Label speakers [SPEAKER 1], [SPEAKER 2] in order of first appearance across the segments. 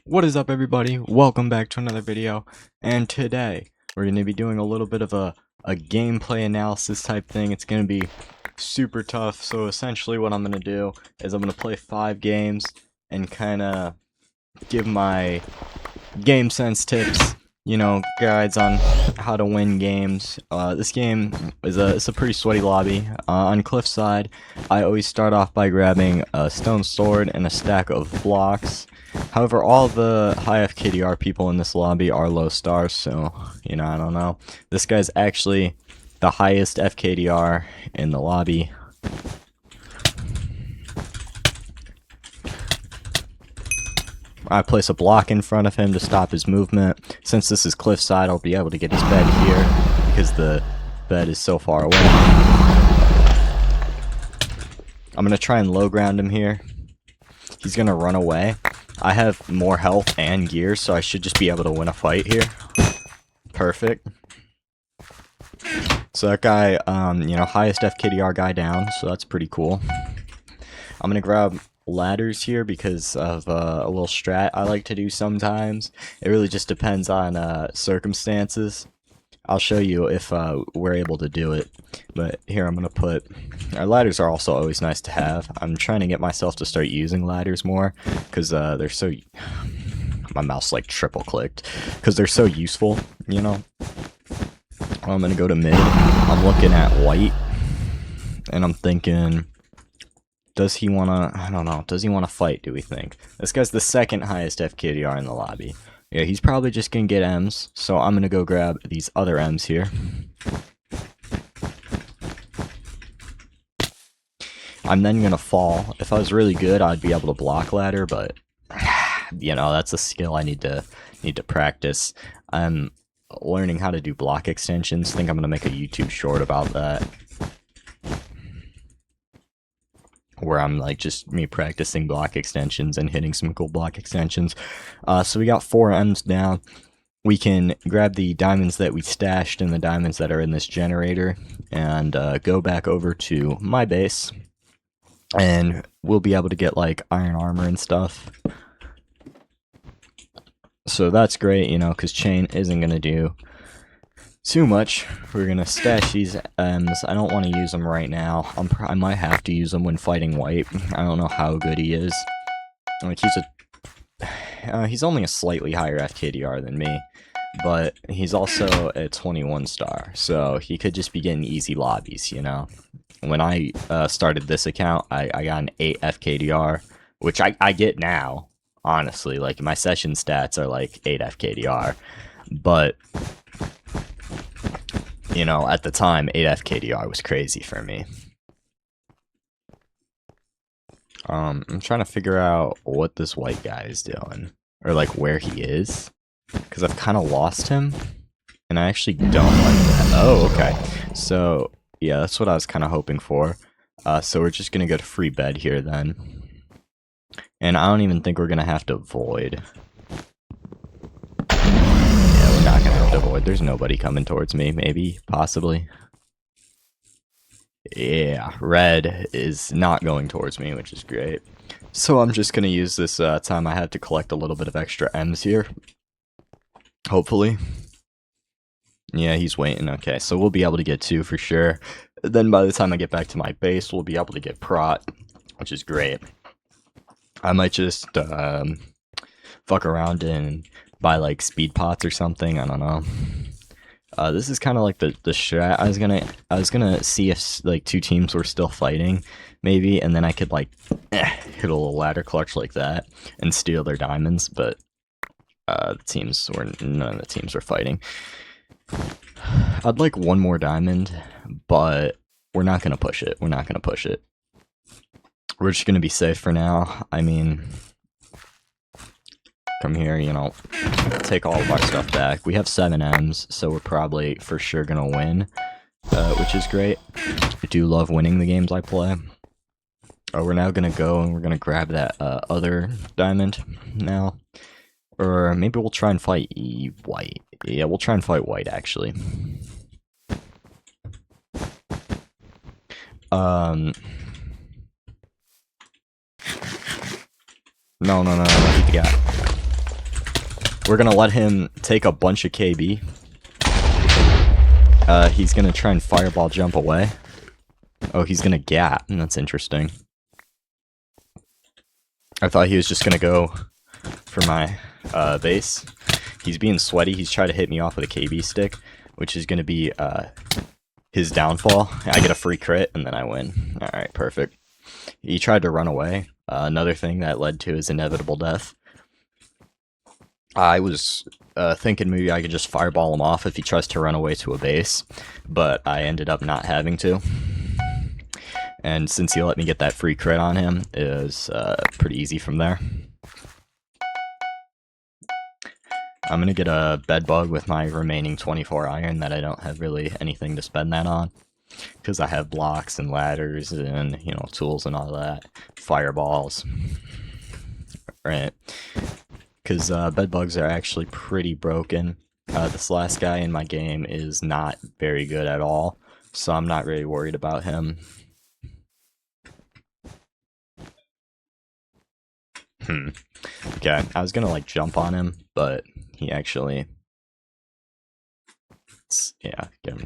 [SPEAKER 1] What is up, everybody? Welcome back to another video, and today we're going to be doing a little bit of a gameplay analysis type thing. It's going to be super tough, so essentially what I'm going to do is I'm going to play 5 games and kind of give my game sense tips, you know, guides on how to win games. This game is it's a pretty sweaty lobby. On Cliffside, I always start off by grabbing a stone sword and a stack of blocks. However, all the high FKDR people in this lobby are low stars, so, you know, I don't know. This guy's actually the highest FKDR in the lobby. I place a block in front of him to stop his movement. Since this is Cliffside, I'll be able to get his bed here because the bed is so far away. I'm going to try and low ground him here. He's going to run away. I have more health and gear, so I should just be able to win a fight here. Perfect. So that guy, you know, highest FKDR guy down, so that's pretty cool. I'm going to grab ladders here because of a little strat I like to do sometimes. It really just depends on circumstances. I'll show you if we're able to do it. But here I'm going to put... Our ladders are also always nice to have. I'm trying to get myself to start using ladders more because they're so... My mouse like triple clicked. Because they're so useful, you know. I'm going to go to mid. I'm looking at white. And I'm thinking... Does he want to... I don't know. Does he want to fight, do we think? This guy's the second highest FKDR in the lobby. Yeah, he's probably just going to get M's, so I'm going to go grab these other M's here. I'm then going to fall. If I was really good, I'd be able to block ladder, but, you know, that's a skill I need to practice. I'm learning how to do block extensions. I think I'm going to make a YouTube short about that. Where I'm like just me practicing block extensions and hitting some cool block extensions. So we got 4 M's down. We can grab the diamonds that we stashed and the diamonds that are in this generator and go back over to my base. And we'll be able to get like iron armor and stuff. So that's great, you know, because chain isn't going to do too much. We're gonna stash these M's. I don't want to use them right now. I might have to use them when fighting white. I don't know how good he is. Like he's only a slightly higher FKDR than me, but he's also a 21 star, so he could just be getting easy lobbies, you know. When I started this account, I got an 8 FKDR, which I get now. Honestly, like my session stats are like 8 FKDR, but you know, at the time, 8 FKDR was crazy for me. I'm trying to figure out what this white guy is doing. Or, like, where he is. Because I've kind of lost him. And I actually don't like that. Oh, okay. So, yeah, that's what I was kind of hoping for. So we're just going to go to free bed here, then. And I don't even think we're going to have to void. Not gonna have to avoid. There's nobody coming towards me. Maybe, possibly. Yeah, red is not going towards me, which is great. So I'm just gonna use this time I have to collect a little bit of extra M's here. Hopefully. Yeah, he's waiting. Okay, so we'll be able to get 2 for sure. Then by the time I get back to my base, we'll be able to get prot, which is great. I might just fuck around and buy like speed pots or something. I don't know. This is kind of like the strat. I was gonna see if like 2 teams were still fighting, maybe, and then I could like hit a little ladder clutch like that and steal their diamonds. But none of the teams were fighting. I'd like 1 more diamond, but we're not gonna push it. We're not gonna push it. We're just gonna be safe for now. I mean, come here, you know, take all of our stuff back. We have 7 M's, so we're probably for sure gonna win, which is great. I do love winning the games I play. We're now gonna go and we're gonna grab that other diamond now. Or maybe we'll try and fight white. Yeah, we'll try and fight white, actually. No, keep the guy. We're gonna let him take a bunch of KB. He's gonna try and fireball jump away. Oh, he's gonna gap. That's interesting. I thought he was just gonna go for my base. He's being sweaty. He's trying to hit me off with a KB stick, which is gonna be his downfall. I get a free crit and then I win. Alright, perfect. He tried to run away. Another thing that led to his inevitable death. I was thinking maybe I could just fireball him off if he tries to run away to a base, but I ended up not having to. And since he let me get that free crit on him, it was pretty easy from there. I'm gonna get a bed bug with my remaining 24 iron that I don't have really anything to spend that on. Because I have blocks and ladders and, you know, tools and all that. Fireballs. Right. Because bed bugs are actually pretty broken. This last guy in my game is not very good at all. So I'm not really worried about him. Okay, I was gonna like jump on him, but he actually... Yeah, get him.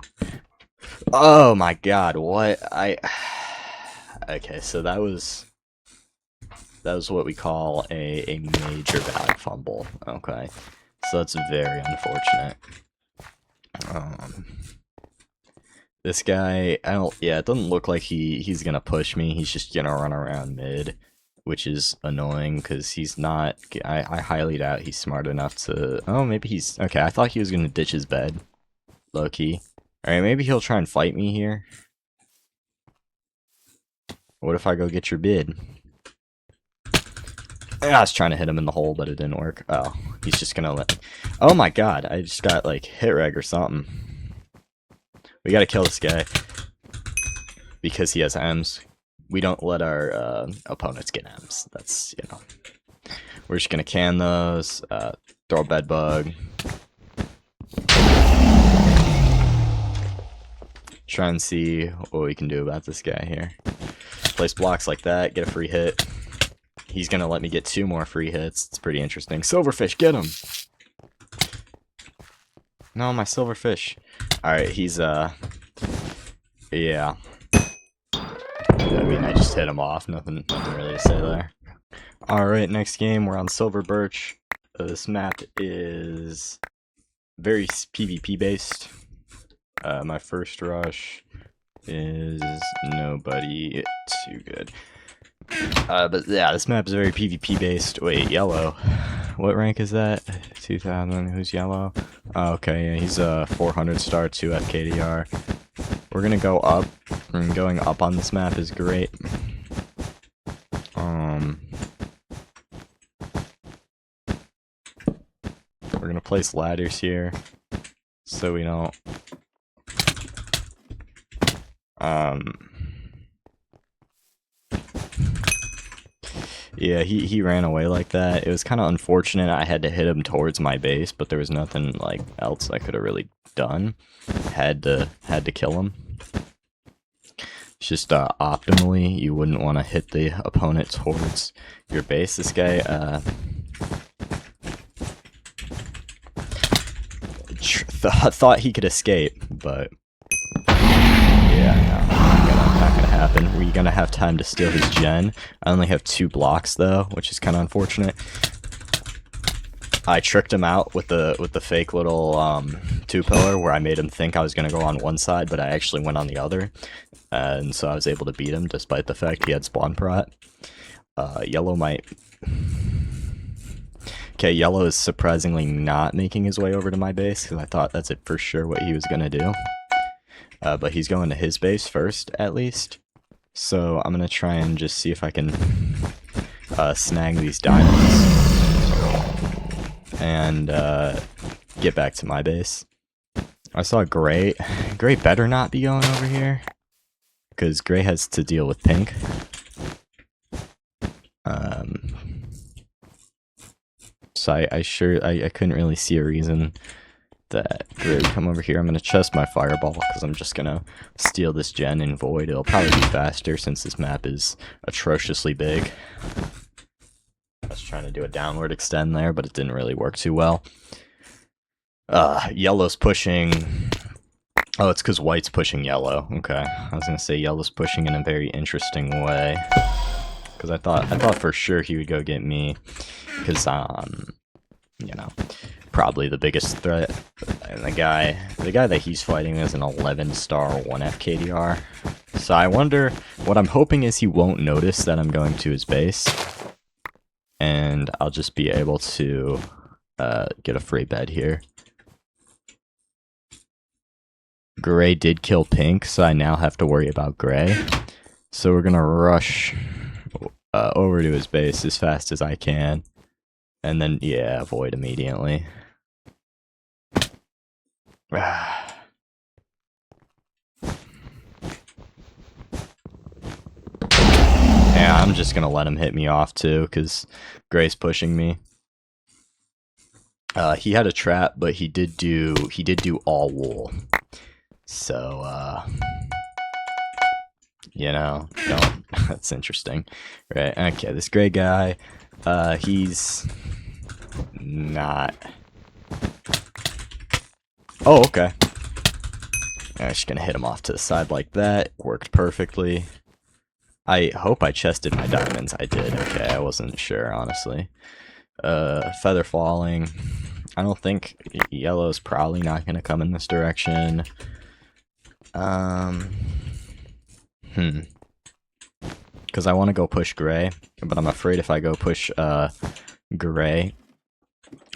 [SPEAKER 1] Oh my god, what? Okay, so that was what we call a major bag fumble. Okay, so that's very unfortunate. This guy, yeah, it doesn't look like he's gonna push me. He's just gonna run around mid, which is annoying because he's not. I highly doubt he's smart enough to. Oh, maybe he's okay. I thought he was gonna ditch his bed, low key. All right, maybe he'll try and fight me here. What if I go get your bid? I was trying to hit him in the hole, but it didn't work. Oh, he's just gonna let me. Oh my god, I just got like hit reg or something. We gotta kill this guy because he has M's. We don't let our opponents get M's. That's, you know. We're just gonna can those, throw a bed bug. Try and see what we can do about this guy here. Place blocks like that, get a free hit. He's gonna let me get 2 more free hits. It's pretty interesting. Silverfish, get him! No, my silverfish. Alright, he's, yeah. I mean, I just hit him off. Nothing really to say there. Alright, next game, we're on Silver Birch. This map is very PvP based. My first rush is nobody too good. But yeah, this map is very PvP based. Wait, yellow. What rank is that? 2000. Who's yellow? Oh, okay, yeah, he's a 400 star, 2 FKDR. We're gonna go up. And going up on this map is great. We're gonna place ladders here so we don't. Yeah, he ran away like that. It was kind of unfortunate. I had to hit him towards my base, but there was nothing like else I could have really done. Had to kill him. It's just optimally, you wouldn't want to hit the opponent towards your base. This guy thought he could escape, but yeah, no, not gonna happen. We're gonna have time to steal his gen. I only have 2 blocks though, which is kind of unfortunate. I tricked him out with the fake little 2-pillar where I made him think I was gonna go on one side, but I actually went on the other, and so I was able to beat him despite the fact he had spawn prot. Yellow might. Okay, yellow is surprisingly not making his way over to my base because I thought that's it for sure what he was gonna do. But he's going to his base first, at least. So I'm gonna try and just see if I can snag these diamonds and get back to my base. I saw Gray. Gray better not be going over here because Gray has to deal with pink. So I couldn't really see a reason that Gray would come over here. I'm gonna chest my fireball because I'm just gonna steal this gen in void. It'll probably be faster since this map is atrociously big. I was trying to do a downward extend there, but it didn't really work too well. Yellow's pushing. Oh, it's because white's pushing yellow. Okay, I was gonna say yellow's pushing in a very interesting way, because I thought for sure he would go get me, because you know, probably the biggest threat. And the guy that he's fighting is an 11-star 1F KDR. So I wonder, what I'm hoping is he won't notice that I'm going to his base, and I'll just be able to get a free bed here. Gray did kill pink, so I now have to worry about gray. So we're gonna rush over to his base as fast as I can. And then, yeah, avoid immediately. Yeah, I'm just gonna let him hit me off too, because Gray's pushing me. He had a trap, but he did do all wool. So, you know, don't. That's interesting, right? Okay, this gray guy, he's not. Oh, okay. I'm just gonna hit him off to the side like that. Worked perfectly. I hope I chested my diamonds. I did. Okay, I wasn't sure, honestly. Feather falling. I don't think yellow's probably not gonna come in this direction. Because I want to go push gray, but I'm afraid if I go push gray,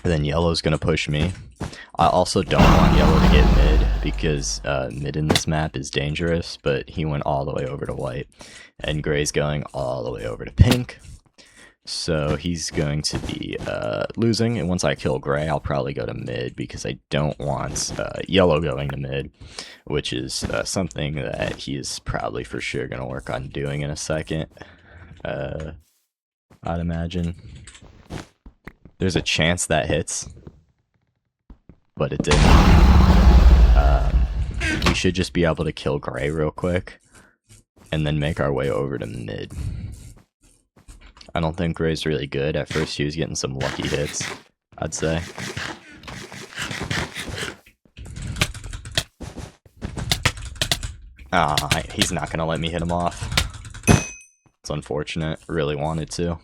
[SPEAKER 1] then yellow's gonna push me. I also don't want yellow to get mid, because mid in this map is dangerous, but he went all the way over to white, and gray's going all the way over to pink. So he's going to be losing, and once I kill gray, I'll probably go to mid, because I don't want yellow going to mid, which is something that he is probably for sure going to work on doing in a second, I'd imagine. There's a chance that hits, but it didn't. We should just be able to kill gray real quick, and then make our way over to mid. I don't think gray's really good. At first he was getting some lucky hits, I'd say. He's not gonna let me hit him off. It's unfortunate. Really wanted to.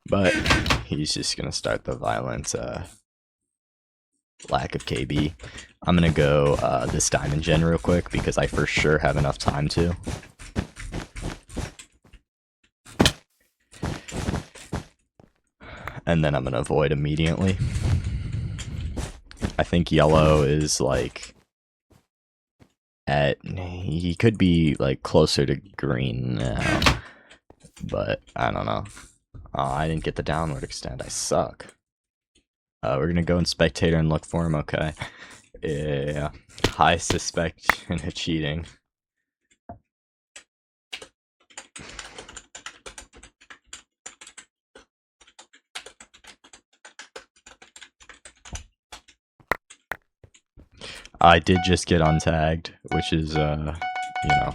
[SPEAKER 1] But he's just gonna start the violent lack of KB. I'm gonna go this diamond gen real quick, because I for sure have enough time to. And then I'm gonna avoid immediately. I think yellow is like he could be like closer to green now, but I don't know. I didn't get the downward extend. I suck. We're gonna go in spectator and look for him. Okay. Yeah. High suspicion of cheating. I did just get untagged, which is, you know,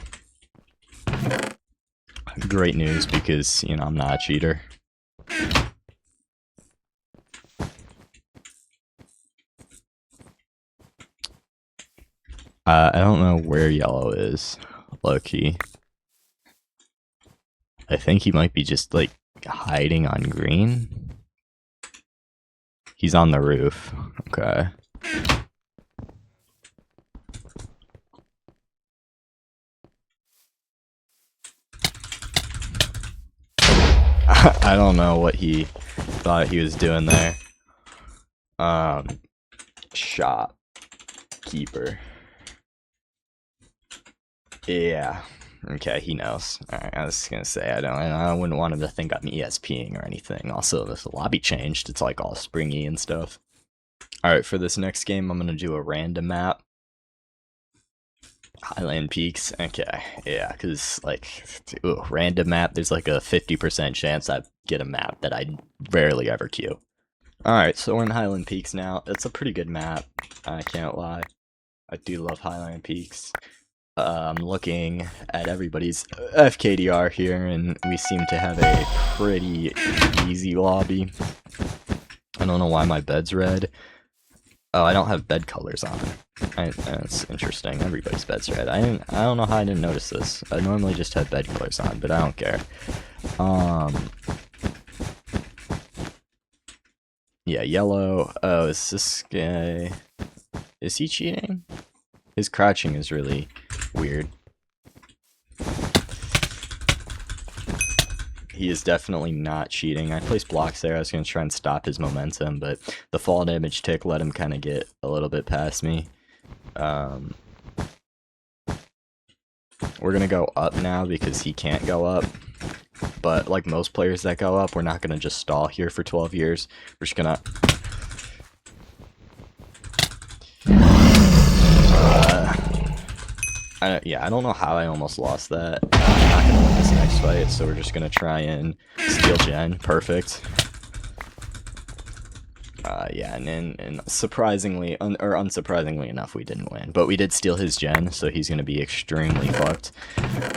[SPEAKER 1] great news, because, you know, I'm not a cheater. I don't know where yellow is, low-key. I think he might be just, like, hiding on green. He's on the roof. Okay. I don't know what he thought he was doing there. Shopkeeper. Yeah. Okay, he knows. Alright, I was gonna say I wouldn't want him to think I'm ESPing or anything. Also, the lobby changed. It's like all springy and stuff. Alright, for this next game, I'm gonna do a random map. Highland Peaks. Okay, yeah, because, like, random map, there's like a 50% chance I get a map that I rarely ever queue. Alright, so we're in Highland Peaks now. It's a pretty good map, I can't lie. I do love Highland Peaks. I'm looking at everybody's FKDR here, and we seem to have a pretty easy lobby. I don't know why my bed's red. Oh, I don't have bed colors on. That's interesting. Everybody's bed's red. I don't know how I didn't notice this. I normally just have bed colors on, but I don't care. Yeah, yellow. Oh, is this guy... Is he cheating? His crouching is really weird. He is definitely not cheating. I placed blocks there. I was going to try and stop his momentum, but the fall damage tick let him kind of get a little bit past me. We're going to go up now because he can't go up. But like most players that go up, we're not going to just stall here for 12 years. We're just going to... I don't know how I almost lost that. I'm not going to win this next fight, so we're just going to try and steal gen. Perfect. Yeah, and surprisingly, or unsurprisingly enough, we didn't win. But we did steal his gen, so he's going to be extremely fucked.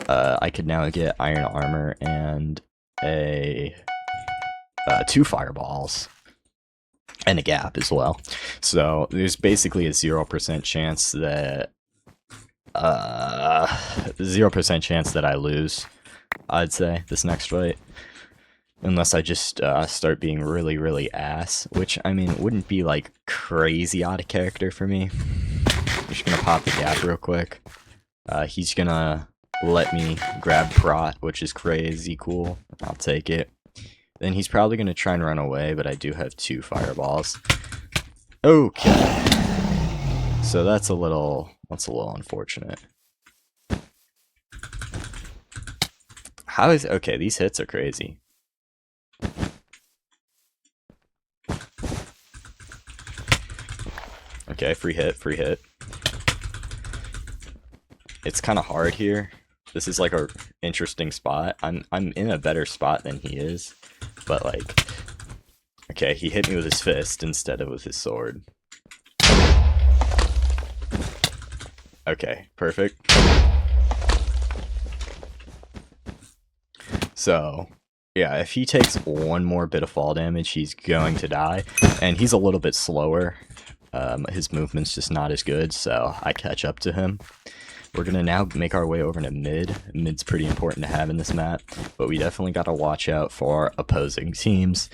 [SPEAKER 1] I could now get iron armor and a 2 fireballs. And a gap as well. So there's basically a 0% chance that 0% chance that I lose, I'd say, this next fight. Unless I just start being really, really ass, which, I mean, wouldn't be, like, crazy out of character for me. I'm just gonna pop the gap real quick. He's gonna let me grab Prot, which is crazy cool. I'll take it. Then he's probably gonna try and run away, but I do have 2 fireballs. Okay. So that's a little unfortunate. How is... Okay, these hits are crazy. Okay, free hit. It's kind of hard here. This is like a interesting spot. I'm in a better spot than he is, but like, okay, he hit me with his fist instead of with his sword. Okay, perfect. So, yeah, if he takes one more bit of fall damage, he's going to die, and he's a little bit slower. His movement's just not as good, so I catch up to him. We're going to now make our way over to mid. Mid's pretty important to have in this map, but we definitely got to watch out for opposing teams.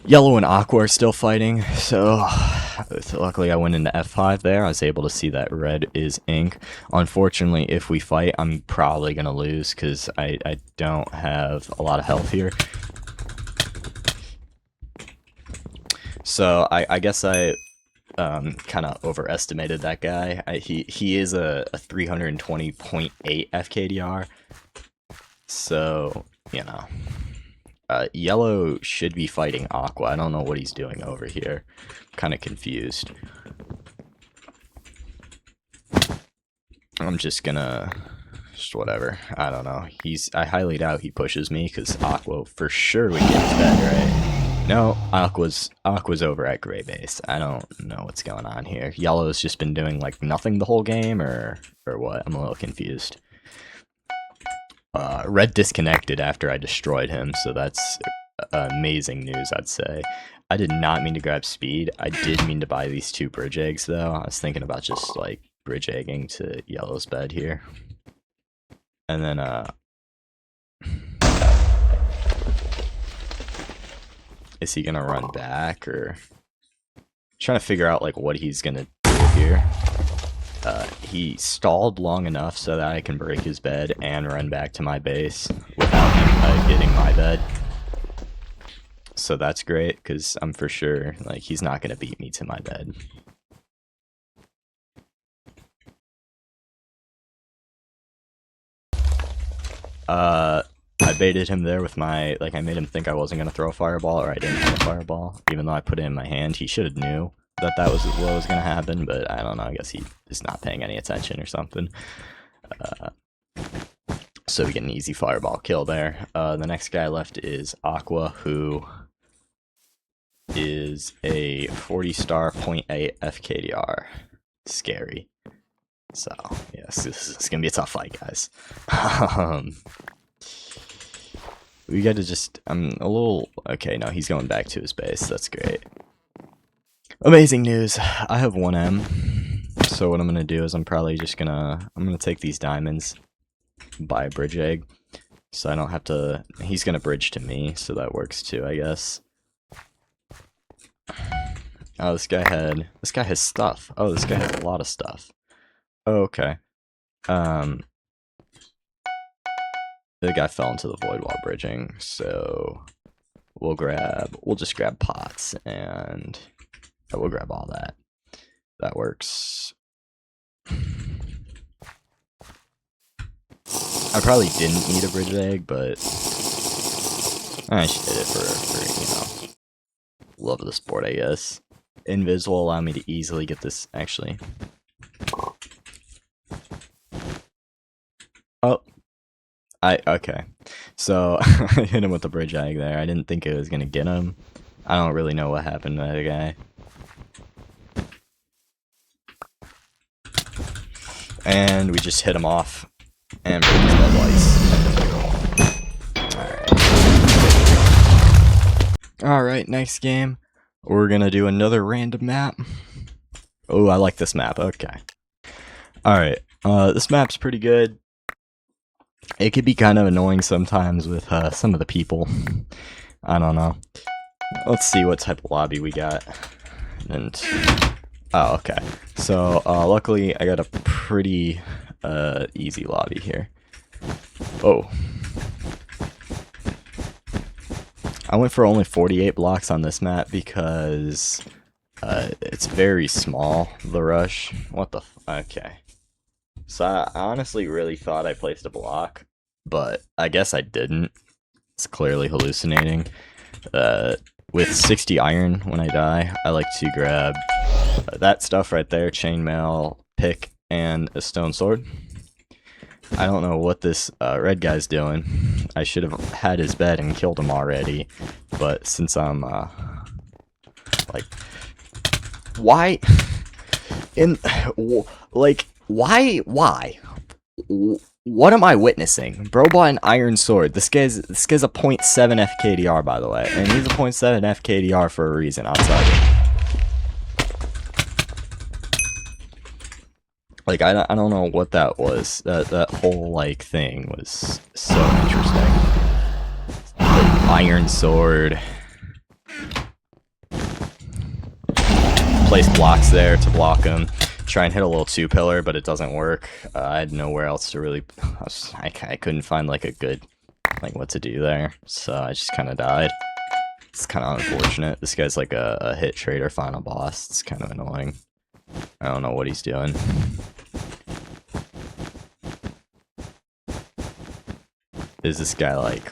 [SPEAKER 1] Yellow and Aqua are still fighting, so luckily I went into F5 there. I was able to see that red is ink. Unfortunately, if we fight, I'm probably going to lose because I don't have a lot of health here. So I guess I kind of overestimated that guy. He is a 320.8 FKDR, so you know, yellow should be fighting Aqua. I don't know what he's doing over here. Kind of confused. I'm just gonna whatever. I don't know. I highly doubt he pushes me because Aqua for sure would get his bed right. No, Aqua's over at gray base. I don't know what's going on here. Yellow's just been doing like nothing the whole game, or what? I'm a little confused. Red disconnected after I destroyed him, so that's amazing news, I'd say. I did not mean to grab speed. I did mean to buy these 2 bridge eggs though. I was thinking about just like bridge egging to Yellow's bed here. And then is he gonna run back, or trying to figure out like what he's gonna do here? He stalled long enough so that I can break his bed and run back to my base without him getting my bed. So that's great because I'm for sure like he's not gonna beat me to my bed. I baited him there with my, like, I made him think I wasn't going to throw a fireball, or I didn't have a fireball, even though I put it in my hand. He should have knew that that was what was going to happen, but I don't know, I guess he is not paying any attention or something. So we get an easy fireball kill there. The next guy left is Aqua, who is a 40 star 0.8 FKDR. Scary. So, yes, this is gonna be a tough fight, guys. We gotta just, I'm a little, okay, no, he's going back to his base, that's great. Amazing news, I have 1M, so what I'm gonna do is I'm probably just gonna, I'm gonna take these diamonds, buy a bridge egg, so I don't have to, he's gonna bridge to me, so that works too, I guess. Oh, this guy has stuff. Oh, this guy has a lot of stuff. Oh, okay. The guy fell into the void while bridging, so we'll just grab pots, and we'll grab all that. That works. I probably didn't need a bridge egg, but I just did it for you know, love of the sport, I guess. Invis will allow me to easily get this, actually. Oh. Okay. So, I hit him with the bridge egg there. I didn't think it was gonna get him. I don't really know what happened to that guy. And we just hit him off. And break his bed lights. Alright, next game. We're gonna do another random map. Oh, I like this map. Okay. Alright. This map's pretty good. It could be kind of annoying sometimes with some of the people. I don't know. Let's see what type of lobby we got. And oh, okay. So luckily I got a pretty easy lobby here. Oh. I went for only 48 blocks on this map because it's very small, the rush. What the okay. So I honestly really thought I placed a block, but I guess I didn't. It's clearly hallucinating. With 60 iron when I die, I like to grab that stuff right there, chainmail, pick, and a stone sword. I don't know what this red guy's doing. I should have had his bed and killed him already, but since I'm like, why why what am I witnessing? Bro bought an iron sword. This guy's a 0.7 FKDR, by the way, and he's a 0.7 FKDR for a reason. I'll tell you. Like, I don't know what that was. That whole, like, thing was so interesting. Like, iron sword. Place blocks there to block him. Try and hit a little 2-pillar, but it doesn't work. I had nowhere else to really... I couldn't find, like, a good... like, what to do there. So I just kind of died. It's kind of unfortunate. This guy's, like, a hit trader final boss. It's kind of annoying. I don't know what he's doing. Is this guy like...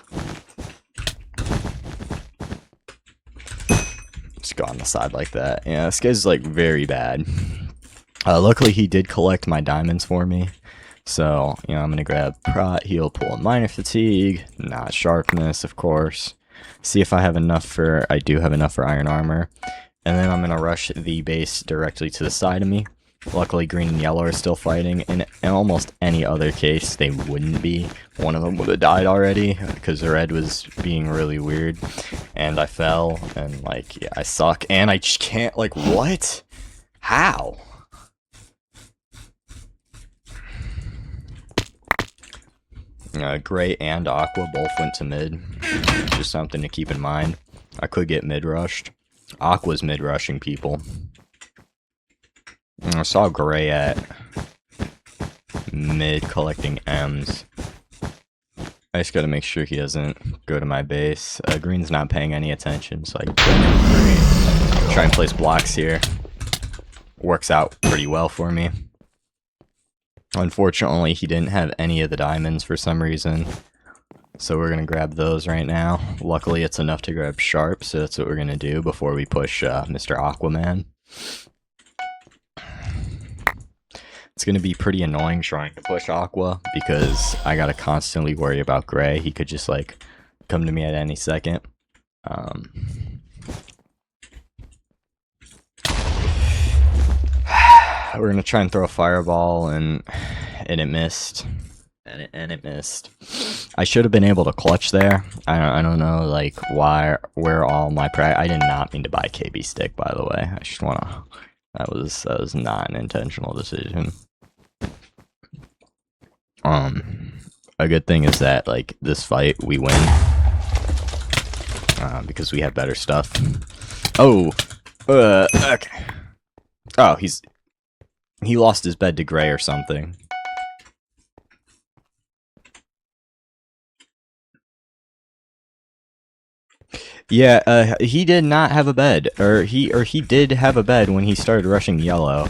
[SPEAKER 1] just go on the side like that. Yeah, this guy's like very bad. Luckily he did collect my diamonds for me. So, you know, I'm gonna grab prot, heal, pull, and minor fatigue. Not sharpness, of course. See if I have enough for... I do have enough for iron armor. And then I'm gonna rush the base directly to the side of me. Luckily, green and yellow are still fighting. In almost any other case, they wouldn't be. One of them would have died already, because the red was being really weird. And I fell, and, like, yeah, I suck. And I just can't, like, what? How? Gray and Aqua both went to mid. Just something to keep in mind. I could get mid-rushed. Aqua's mid-rushing people. I saw Gray at mid collecting M's. I just gotta make sure he doesn't go to my base. Green's not paying any attention, so I can green. Try and place blocks here. Works out pretty well for me. Unfortunately, he didn't have any of the diamonds for some reason. So we're going to grab those right now. Luckily, it's enough to grab Sharp, so that's what we're going to do before we push Mr. Aquaman. It's going to be pretty annoying trying to push Aqua, because I got to constantly worry about Gray. He could just, like, come to me at any second. We're gonna try and throw a fireball, and it missed. And it missed. I should have been able to clutch there. I don't know, like, where all my I did not mean to buy KB stick, by the way. I just wanna... That was not an intentional decision. A good thing is that, like, this fight, we win. Because we have better stuff. Oh! Okay. Oh, he lost his bed to Gray or something. Yeah, he did not have a bed, or he did have a bed when he started rushing yellow.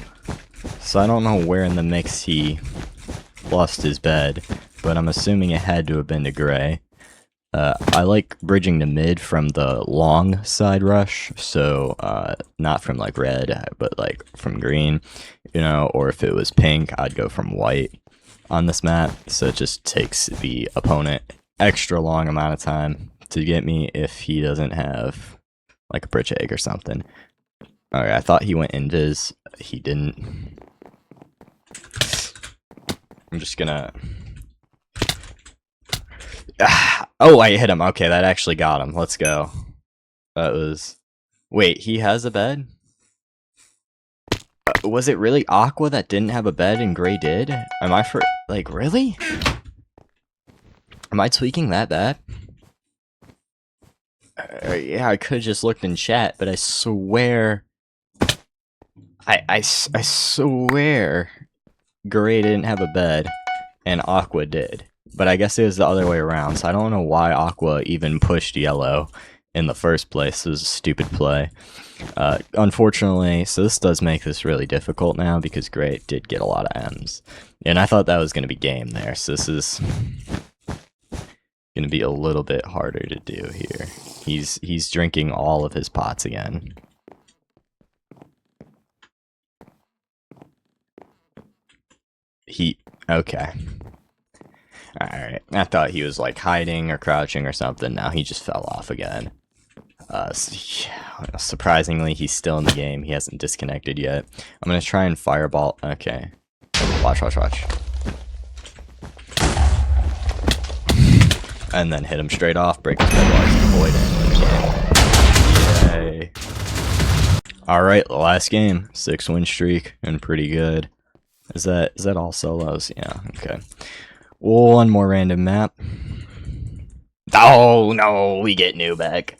[SPEAKER 1] So I don't know where in the mix he lost his bed, but I'm assuming it had to have been to Gray. I like bridging to mid from the long side rush, so not from like red, but like from green, you know, or if it was pink, I'd go from white on this map, so it just takes the opponent extra long amount of time to get me if he doesn't have like a bridge egg or something. Okay, I thought he went invis, he didn't. I'm just gonna... Oh, I hit him. Okay, that actually got him. Let's go. That was... Wait, he has a bed? Was it really Aqua that didn't have a bed and Gray did? Am I for... Like, really? Am I tweaking that bad? Yeah, I could've just looked in chat, but I swear... I swear Gray didn't have a bed, and Aqua did. But I guess it was the other way around, so I don't know why Aqua even pushed yellow in the first place. It was a stupid play. Unfortunately, so this does make this really difficult now, because Gray did get a lot of M's. And I thought that was going to be game there, so this is going to be a little bit harder to do here. He's drinking all of his pots again. Okay. Alright, I thought he was like hiding or crouching or something. Now he just fell off again. Surprisingly, he's still in the game. He hasn't disconnected yet. I'm gonna try and fireball. Okay. Watch. And then hit him straight off, break his Bedwars, avoid it. Yay. Alright, last game. 6-win streak, and pretty good. Is that all solos? Yeah, okay. One more random map. Oh, no, we get Newbeck.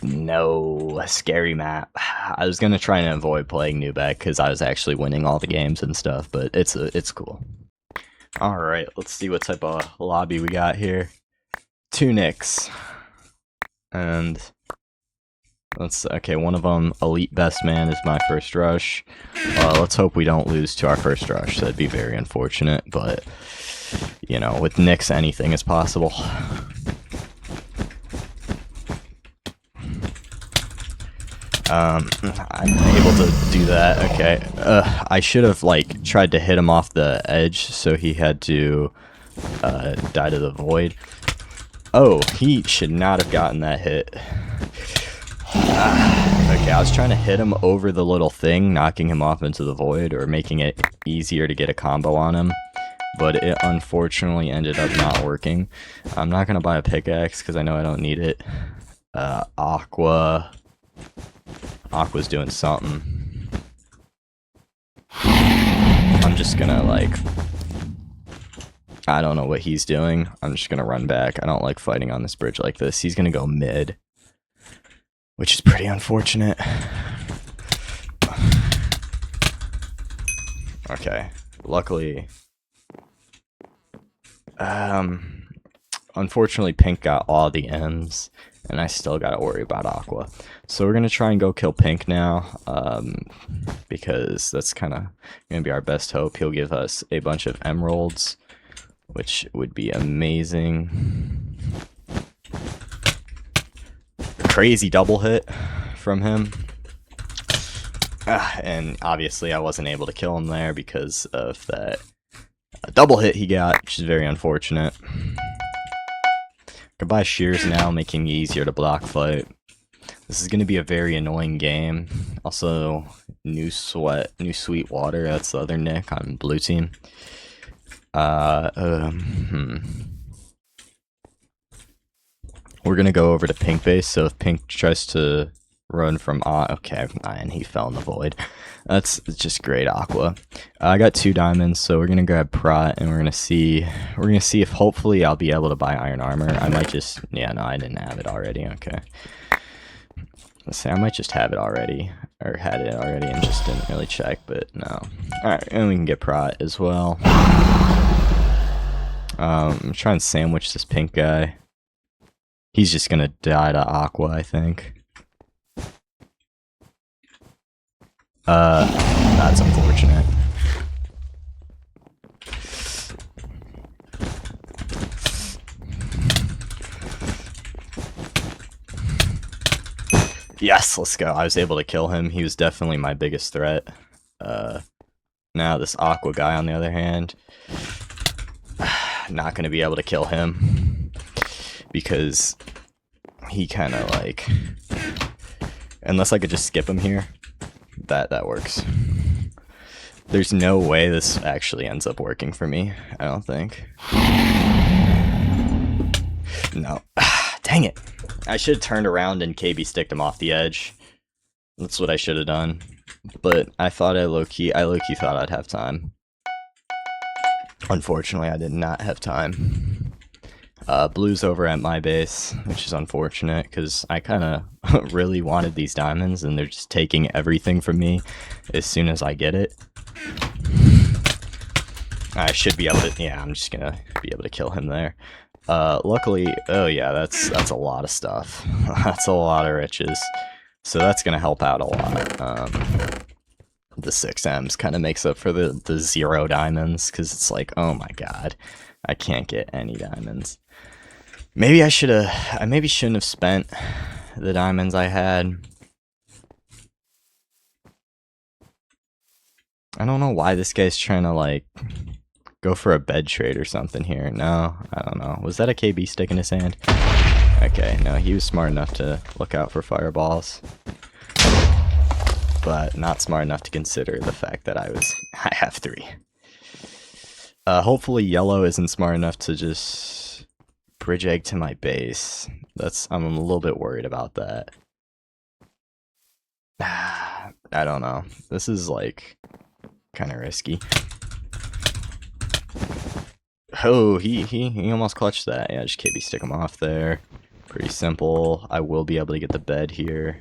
[SPEAKER 1] No, scary map. I was gonna try and avoid playing Newbeck because I was actually winning all the games and stuff, but it's cool. Alright, let's see what type of lobby we got here. 2 Nicks. And... okay, one of them, Elite Best Man, is my first rush. Let's hope we don't lose to our first rush. That'd be very unfortunate, but, you know, with Nicks, anything is possible. I'm able to do that, okay. I should have, like, tried to hit him off the edge, so he had to die to the void. Oh, he should not have gotten that hit. Okay, I was trying to hit him over the little thing, knocking him off into the void, or making it easier to get a combo on him, but it unfortunately ended up not working. I'm not going to buy a pickaxe, because I know I don't need it. Aqua's doing something. I'm just going to, like... I don't know what he's doing. I'm just going to run back. I don't like fighting on this bridge like this. He's going to go mid, which is pretty unfortunate. Okay, luckily... unfortunately Pink got all the M's, and I still gotta worry about Aqua. So we're gonna try and go kill Pink now, because that's kinda gonna be our best hope. He'll give us a bunch of emeralds, which would be amazing. Crazy double hit from him. And obviously I wasn't able to kill him there because of that double hit he got, which is very unfortunate. Could buy shears now, making it easier to block fight. This is going to be a very annoying game. Also, New Sweet Water. That's the other Nick on blue team. We're gonna go over to pink base, so if pink tries to run from okay, and he fell in the void. That's just great aqua. I got 2 diamonds, so we're gonna grab Prot, and we're gonna see if hopefully I'll be able to buy iron armor. I might just, yeah, no, I didn't have it already. Okay, let's say I might just have it already, or had it already, and just didn't really check. But no. All right, and we can get Prot as well. I'm trying to sandwich this pink guy. He's just gonna die to aqua, I think. That's unfortunate. Yes, let's go. I was able to kill him. He was definitely my biggest threat. Now this aqua guy, on the other hand, not gonna be able to kill him because he kind of like, unless I could just skip him here. That works. There's no way this actually ends up working for me, I don't think. No. Dang it. I should have turned around and KB sticked him off the edge. That's what I should have done. But I thought I low-key thought I'd have time. Unfortunately, I did not have time. Blue's over at my base, which is unfortunate because I kind of really wanted these diamonds and they're just taking everything from me as soon as I get it. I should be able to, yeah, I'm just gonna be able to kill him there. Luckily, oh yeah, that's a lot of stuff. That's a lot of riches. So that's gonna help out a lot. The 6Ms kind of makes up for the 0 diamonds because it's like, oh my god, I can't get any diamonds. Maybe I maybe shouldn't have spent the diamonds I had. I don't know why this guy's trying to like go for a bed trade or something here. No, I don't know. Was that a KB stick in his hand? Okay, no, he was smart enough to look out for fireballs, but not smart enough to consider the fact that I have 3. Hopefully yellow isn't smart enough to just bridge egg to my base. I'm a little bit worried about that. I don't know. This is like kind of risky. Oh, he almost clutched that. Yeah, just KB stick him off there. Pretty simple. I will be able to get the bed here.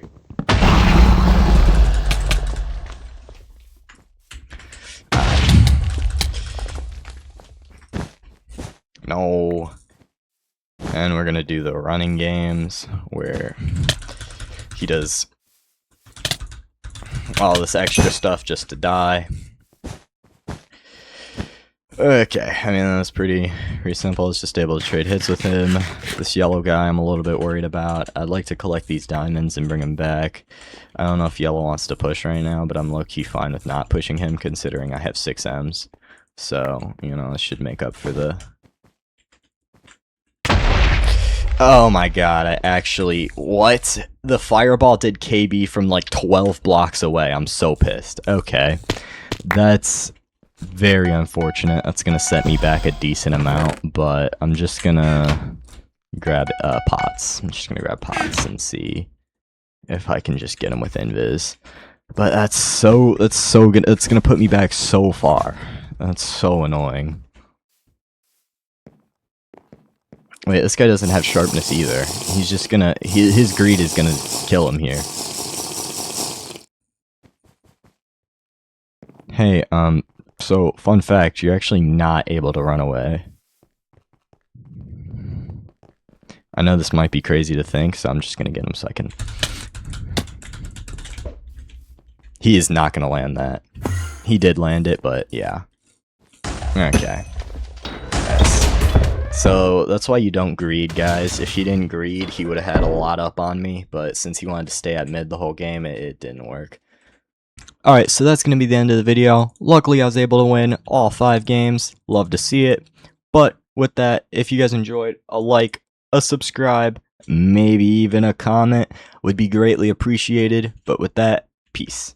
[SPEAKER 1] No. And we're gonna do the running games where he does all this extra stuff just to die. Okay, I mean, that's pretty simple. It's just able to trade hits with him. This yellow guy I'm a little bit worried about. I'd like to collect these diamonds and bring him back. I don't know if yellow wants to push right now, but I'm low-key fine with not pushing him considering I have 6Ms. So, you know, this should make up for the... Oh my god, I actually... What? The fireball did KB from like 12 blocks away. I'm so pissed. Okay. That's very unfortunate. That's gonna set me back a decent amount, but I'm just gonna grab pots. I'm just gonna grab pots and see if I can just get him with invis. But that's so good. It's gonna put me back so far. That's so annoying. Wait, this guy doesn't have sharpness either. He's just gonna... His greed is gonna kill him here. Hey, so, fun fact, you're actually not able to run away. I know this might be crazy to think, so I'm just gonna get him so I can... He is not gonna land that. He did land it, but yeah. Okay. So, that's why you don't greed, guys. If he didn't greed, he would have had a lot up on me, but since he wanted to stay at mid the whole game, it didn't work. Alright, so that's going to be the end of the video. Luckily, I was able to win all 5 games. Love to see it. But with that, if you guys enjoyed, a like, a subscribe, maybe even a comment would be greatly appreciated. But with that, peace.